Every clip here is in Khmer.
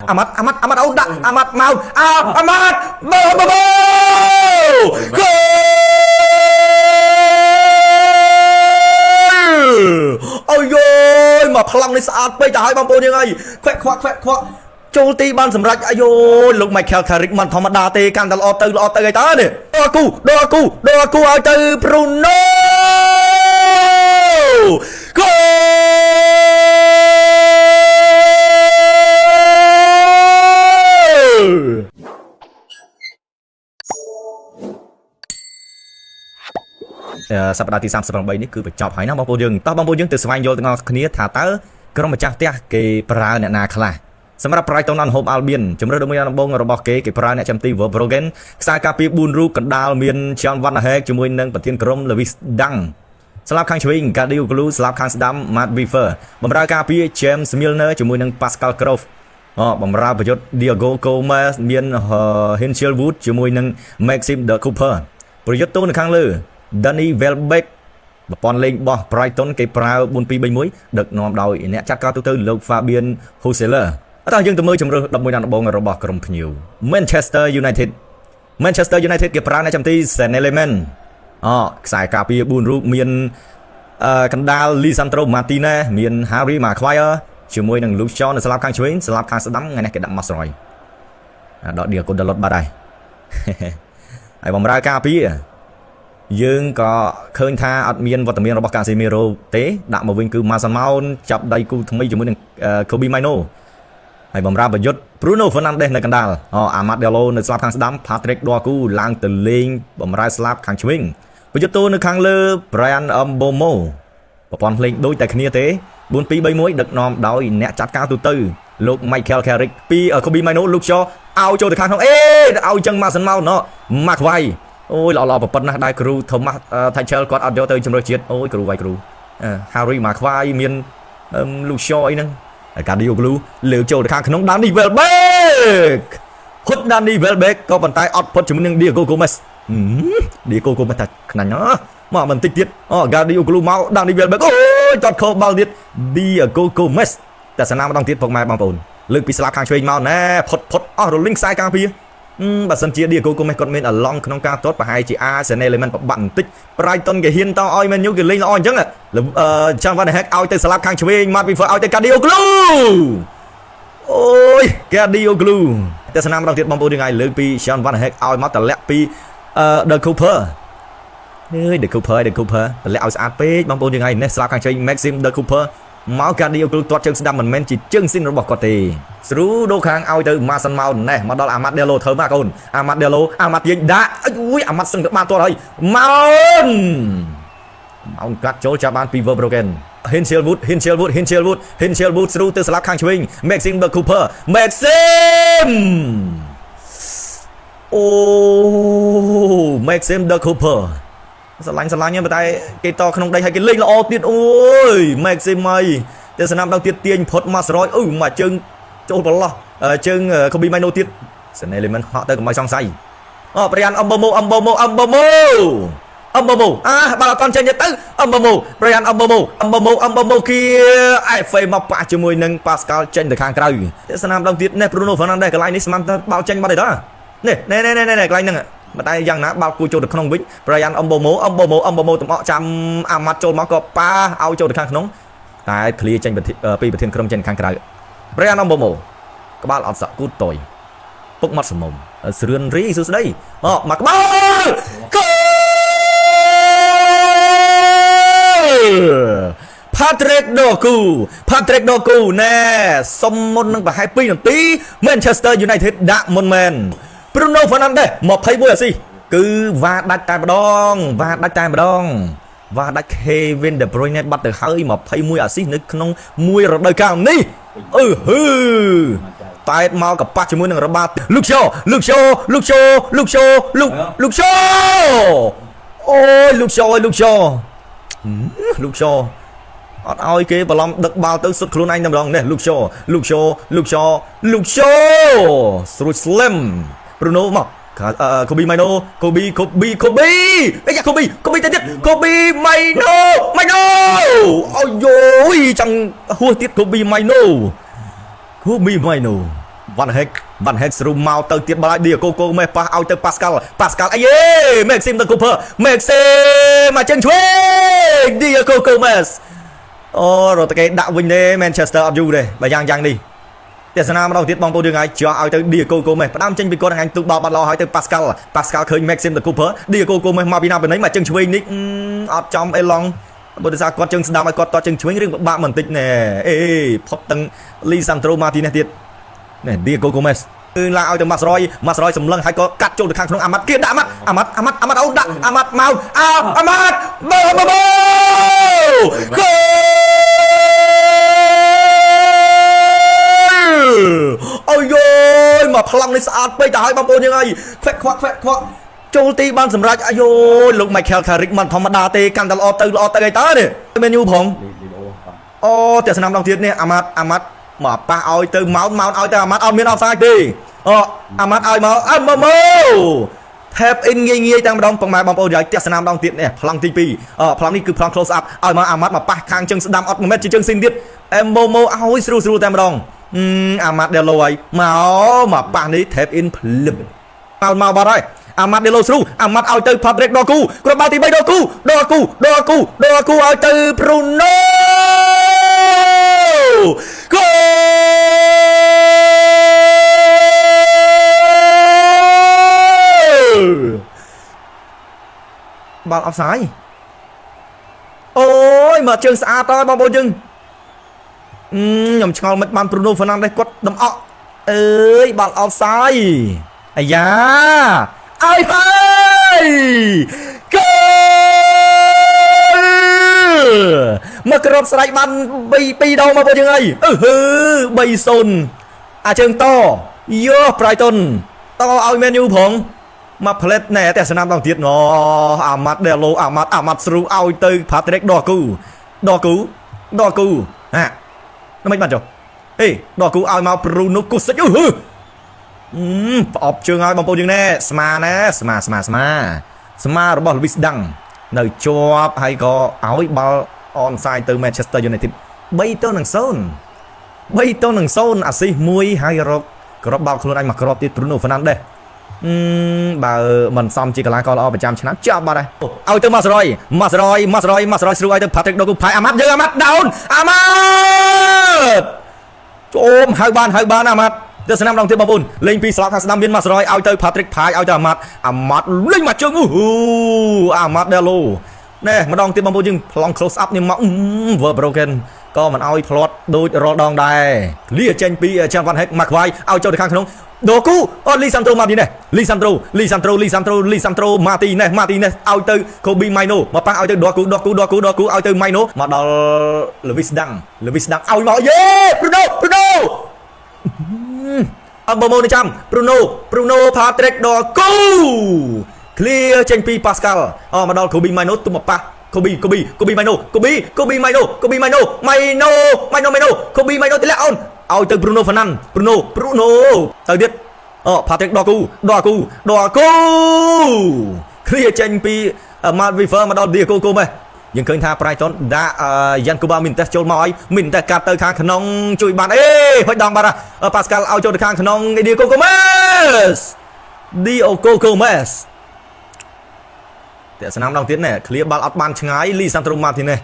Amat udah Amat mau Amat ôi ôi mà phăng này sạt bây giờ hai băng bồn như này khoe khoa châu ti ban sầm rạch ôi lúc mày khel Carrickมันธรรมดาเตกันตลอดไงตาเนี่ยโดนกูเอาตือบรูโน่สัปดาห์ที่38នេះគឺបញ្ចប់ហើយណាបងប្អូនយើងតោះបងប្អូនយើងទៅស្វែងយល់ទាំងអស់គ្នាថាតើក្រុមម្ចាស់ផ្ទះគេប្រើអ្នកណាខ្លះសម្រាប់ Brighton and Hove Albion ជំរឿនដំណងរបស់គេប្រើអ្នកចាំទី Verbruggen ខ្សែការពារ4រូបកណ្ដាលមាន John Van de Beek ជាមួយនឹងប្រធានក្រុម Lewis Dunk ស្លាប់ខាងឆ្វេង Gadiel Glue ស្លាប់ខាងស្ដាំ Matt Weaver បម្រើការពារ James Milner ជាមួយនឹង Pascal Gross បម្រើប្រយុទ្ធ Diego Gomez មាន Hensel Wood ជាមួយនឹង Maxime de Cooper ប្រយុទ្ធទូនៅខាងលើDanny Welbeck ប្រព័ន្ធលេងរបស់ Brighton គេប្រើ 4-2-3-1 ដឹកនាំដោយអ្នកចាត់ការទូទៅលោក Fabian Huseler អត់ដល់យើងទៅមើលជម្រើស11ដងរបស់ក្រុមភ្ញៀវ Manchester United គេប្រើអ្នកចាំទី Saint-Maximin ខ្សែការពារ4រូបមានកណ្ដាល Lisandro Martinez មាន Harry Maguire ជាមួយនឹង Luke Shaw នៅស្លាប់ខាងឆ្វេងស្លាប់ខាងស្ដាំថ្ងៃនេះគេដាក់ Masroy ដល់ Diego Dalot បាត់ហើយហើយបំរើការពារយើងក៏ឃើញថាអត់មានវត្តមានរបស់ Casemiro ទេដាក់មកវិញគឺ Mason Mount ចាប់ដៃគូថ្មីជាមួយនឹង Kobe Mainoo ហើយបំរើប្រយុទ្ធ Bruno Fernandes នៅកណ្ដាលAmad Diallo នៅស្លាប់ខាងស្ដាំ Patrick Dorgu ឡើងទៅលេងបំរើស្លាប់ខាងឆ្វេងប្រយុទ្ធទូនៅខាងលើ Brian Mbeumo ប្រព័ន្ធភ្លេងដូចតែគ្នាទេ 4-2-3-1 ដឹកនាំដោយអ្នកចាត់ការទូទៅលោក Michael Carrick ពី Kobe Mainoo Luke Shaw ឲ្យចូលទៅខាងក្នុងឲ្យចឹង Mason Mount Maguire អូយល្អប្រប៉ុណ្ណាស់ដែរគ្រូ Thomas Tuchel គាត់អត់យកទៅជំរឿជាតិអូយគ្រូវាយគ្រូ Harry Maguire មាន Luke Shaw អីហ្នឹងហើយ Gadiel Glue លើកចូលទៅខាងក្នុង Danny Welbeck ហុត Danny Welbeck ក៏ប៉ុន្តែអត់ផុតជាមួយនឹង Diego Gomez ថាខ្នាញ់មកបន្តិចទៀតGadiel Glue មក Danny Welbeck អូយចត់ខោបាល់ទៀត Diego Gomez តែសណាម្ដងទៀតពុកម៉ែបងប្អូនលើកពីស្លាប់ខាងឆ្វេងមកណែផុតអស់រលីងខ្សែការពារបើសិនជា Diego Gomez គាត់មានអាឡង់ក្នុងការទាត់ប្រហែលជា Saint-Maximin ប្របាក់បន្តិច Brighton គេហ៊ានតឲ្យ Man U គេលេងល្អអញ្ចឹងJohn Van de Beek ឲ្យទៅស្លាប់ខាងឆ្វេង Matt Weaver ឲ្យទៅ Gadiel Glue អូយ Gadiel Glue តែស្នាមម្ដងទៀតបងប្អូនយើងឲ្យលើកពី John Van de Beek ឲ្យមកតម្លាក់ពី The Cooper The Cooper តម្លាក់ឲ្យស្អាតពេកបងប្អូនយើងឲ្យនេះស្លាប់ខាងឆ្វេង Maxime De Cooper មក Gadiel Glue ទាត់ជើងស្ដាំមិនមែនជាជើងស៊ីនរបស់គាត់ទេស្រូដូខាងឲ្យទៅ Mason Mount ណេះមកដល់ Amad Diallo ធ្វើមកកូន Amad Diallo យាយដាក់អូយ Amad សឹងទៅបានទាត់ហើយ Mount កាត់ចូលចាប់បានពី Verbruggen Hensel Wood ស្រូទៅស្លាប់ខាងឆ្វេង Maxime De Cooper Maxime De Cooper ស្រឡាញ់ប៉ុន្តែគេតក្នុងដីហើយគេលេងល្អទៀតអូយ Maxime អីតែស្នាមដល់ទៀតទាញផុត Masroy មកជើងចូលប្រឡោះជើង Kobe Mainoo ទៀត Saint-Maximin ហក់ទៅកុំឲ្យសង្ស័យBrian Mbeumo បើអត់ចេញទៅ Mbeumo Brian Mbeumo គៀ FA មកប៉ះជាមួយនឹង Pascal ចេញទៅខាងក្រៅតែស្នាមដល់ទៀតនេះ Bruno Fernandes កន្លែងនេះស្មានថាបាល់ចេញបាត់ហើយនេះកន្លែងហ្នឹងប៉ុន្តែយ៉ាងណាបាល់គួរចូលទៅក្នុងវិញ Brian Mbeumo តំអកចាំ Amad ចូលមកក៏ប៉ាឲ្យចូលទៅខាងក្នុងតែ clear ចេញពីប្រធានក្រុមចេញខាងក្រៅ Brian Mbeumo ក្បាលអត់សក់គូតតយពុកមាត់សមុំស្រឿនរីសួស្ដីមកក្បាល Patrick Dorgu ណែសុំមុននឹងប្រហែល2នាទី Manchester United ដាក់មុនមែន Bruno Fernandes 21អាស៊ីគឺវ៉ាដាច់តែម្ដងវ៉ាដាច់ Kevin De Bruyne បាត់ទៅហើយ21អាស៊ីនៅក្នុងមួយរដូវកាលនេះតែមកកប៉ះជាមួយនឹងរបាត Luke Shaw អូយ Luke Shaw អត់ឲ្យគេបឡំដឹកបាល់ទៅសុទ្ធខ្លួនឯងតែម្ដងនេះ Luke Shaw ស្រួច Slim Bruno មក Kobe Mainoo Kobe អីយ៉ា Kobe ទៅទៀត Kobe Mainoo អូយយចាំហួសទៀត Kobe Mainoo Van Heckស្រូមកទៅទៀតបាល់ឌីកូមេប៉ះឲ្យទៅ Pascal អីយេ Maxim ទៅ Cooper Maxim មកជើងឆ្វេង Diego Gomez អូរត់តែគេដាក់វិញទេ Manchester អត់យូរទេបើយ៉ាងនេះទេសនាម្ដងទៀតបងប្អូនយើងឲ្យចោះឲ្យទៅ Diego Gomez ផ្ដាំចេញពីគាត់ថ្ងៃទូបាល់បាត់លោឲ្យទៅ Pascal ឃើញ Maxim ទៅ Cooper Diego Gomez មកពីណាពីណីមកជើងឆ្វេងនេះអត់ចំអេឡង់បើថាគាត់ជើងស្ដាំឲ្យគាត់តជើងឆ្វេងរឿងពិបាកបន្តិចណែអេផុតទាំង Lisandro Martinez ទៀតណែ Diego Gomez គឺឡើងឲ្យទៅ Masroy សម្លឹងហើយក៏កាត់ចូលទៅខាងក្នុងអាម៉ាត់គេដាក់អាម៉ាត់អូនដាក់អាម៉ាត់មកអាម៉ាត់បូគោអូយមកប្លង់នេះស្អាតពេកទៅឲ្យបងប្អូនយើងអីខ្វាក់ចូលទីបានសម្រាប់អាយលោក Michael Carrick មិនធម្មតាទេកាន់តែល្អទៅអីតើនេះមែនយូផងអូតែឆ្នាំដងទៀតនេះអាម៉ាត់មកប៉ះឲ្យទៅម៉ោនឲ្យទៅអាម៉ាត់អត់មានអបសាយទេអូអាម៉ាត់ឲ្យមកម៉ូ tap in ងាយតែម្ដងបងប្អូនយកទស្សនាម្ដងទៀតនេះប្លង់ទី2ប្លង់នេះគឺប្លង់ close up ឲ្យមកអាម៉ាត់មកប៉ះខាងជើងស្ដាំអត់1ម៉ែត្រជាជើងស៊ីនទៀតម៉ូឲ្យស្រួលតែម្ដងអាម៉ាត់ដេឡូឲ្យមកប៉ះនេះ tap in ភ្លឹបមកបាត់ហើយអាម៉ាត់ដេឡូស្រូអាម៉ាត់ឲ្យទៅ Patrick Dorgu គ្រាប់បាល់ទី3 Dorgu ឲ្យទៅ Bruno គោបាល់អបសាយអូយមកជើងស្អាតតើបងប្អូនយើងខ្ញុំឆ្ងល់មិនបាន Bruno Fernandes គាត់ដំអក់អើយបាល់អបសាយអាយ៉ាឲ្យហើយគោមកក្របស្រែកបាន2ដងមកបងយើងអី3-0អាជើងតយោ Brighton តឲ្យ Man U ផងមកផ្លេតណែតែស្នាមដល់ទៀតអាម៉ាត់ដេឡូអាម៉ាត់ស្រូឲ្យទៅ Patrick Dorgu ហាមិនបានចុះហេ Dorgu ឲ្យមក Bruno Kusic ប្រអប់ជើងឲ្យបងប្អូនយើងណែស្មាណែស្មារបស់ Luis Dang នៅជាប់ហើយក៏ឲ្យបាល់ onside ទៅ Manchester United 3-0អាស៊ីស1ហើយរកក្របបាល់ខ្លួនឯងមកក្របទៀត Bruno Fernandes បើមិនសមជាកីឡាករល្អប្រចាំឆ្នាំចាប់បាត់ហើយឲ្យទៅ Masroy ស្រួលឲ្យទៅ Patrick Dorgu ផាយអាម៉ាត់យើងអាម៉ាត់ down អាម៉ាត់ចូលហៅបានអាម៉ាត់ទស្សនាម្ដងទៀតបងប្អូនលេងពីស្លាប់ខាងស្ដាំមាន Masroy ឲ្យទៅ Patrick ផាយឲ្យទៅអាម៉ាត់លេងមកជើងអាម៉ាត់ដេឡូណែម្ដងទៀតបងប្អូនយើងប្លង់ close up នេះមកVer broken ក៏មិនឲ្យផ្លាត់ដូចរាល់ដងដែរលាចេញពី Van Heck មកខ្វាយឲ្យចូលទៅខាងក្នុង Dorgu អូ Lisandro Martinez Lisandro Martinez ឲ្យទៅ Kobe Mainoo មកប៉ះឲ្យទៅ Dorgu ឲ្យទៅ Mainoo មកដល់ Luis Dang ឲ្យមកយេ Bruno អមនេះចាំ Bruno Patrick Dorgu clear ចេញពី Pascal មកដល់ Kobe Mainoo ទុំមកប៉ះ Kobe Mainoo ទម្លាក់អូនឲ្យទៅ Bruno Fernandes Bruno ទៅទៀតPatrick Dorgu clear ចេញពី Matt Weaver មកដល់ Diego Gomez យើងឃើញថា Brighton ដាក់ Yankuba Minteh ចូលមកឲ្យ Minteh កាត់ទៅខាងក្នុងជួយបានហុចដងបាត់ Pascal ឲ្យចូលទៅខាងក្នុង Diego Gomez តែស្នាមដងទៀតណែ clear បាល់អត់បានឆ្ងាយ Lisandro Martinez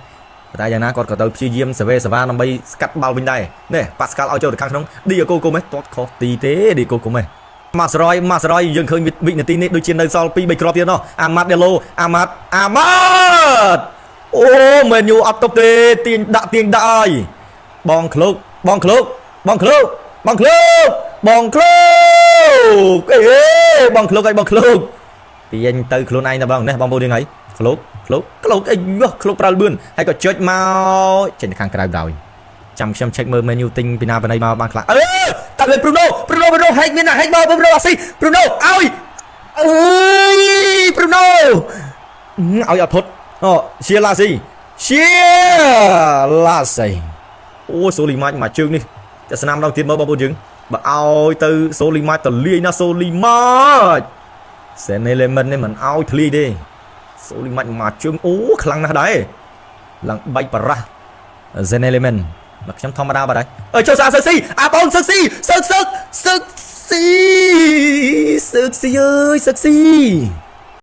តែយ៉ាងណាគាត់ក៏ទៅព្យាយាមសវេសវាដើម្បីស្កាត់បាល់វិញដែរនេះ Pascal ឲ្យចូលទៅខាងក្នុង Diego Gomez ទាត់ខុសទីទេ Diego Gomez Masroy យើងឃើញវិនាទីនេះដូចជានៅសល់ 2-3 គ្រាប់ទៀតអាម៉ាត់ដេឡូអាម៉ាត់អូ Man U អត់ទុកទេទាញដាក់ឲ្យបងឃ្លោកទាញទៅខ្លួនឯងតែបងនេះបងប្អូនយើងហើយឃ្លោកអីឃ្លោកប្រើលបឿនហើយក៏ចុចមកចេញទៅខាងក្រៅដល់ចាំខ្ញុំ check មើល menu ទិញពីណាពីណីមកបានខ្លះតែលើ Bruno ហែកមានហែកមក Bruno អាស៊ី Bruno ឲ្យBruno ឲ្យអត់ផុតជាឡាស៊ីអូសូលីម៉ាច់មកជើងនេះតែស្នាមដងទៀតមើលបងប្អូនយើងបើឲ្យទៅសូលីម៉ាច់ទៅលាយណាសូលីម៉ាច់ Senelemon នេះមិនឲ្យធ្លាយទេសូលីម៉ាច់មកជើងអូខ្លាំងណាស់ដែរឡើងបែកបារ៉ា Senelemon មកខ្ញុំធម្មតាបាត់ហើយចូលសាសឹកស៊ីអាបងសឹក Sexy, sexy ơi, sexy.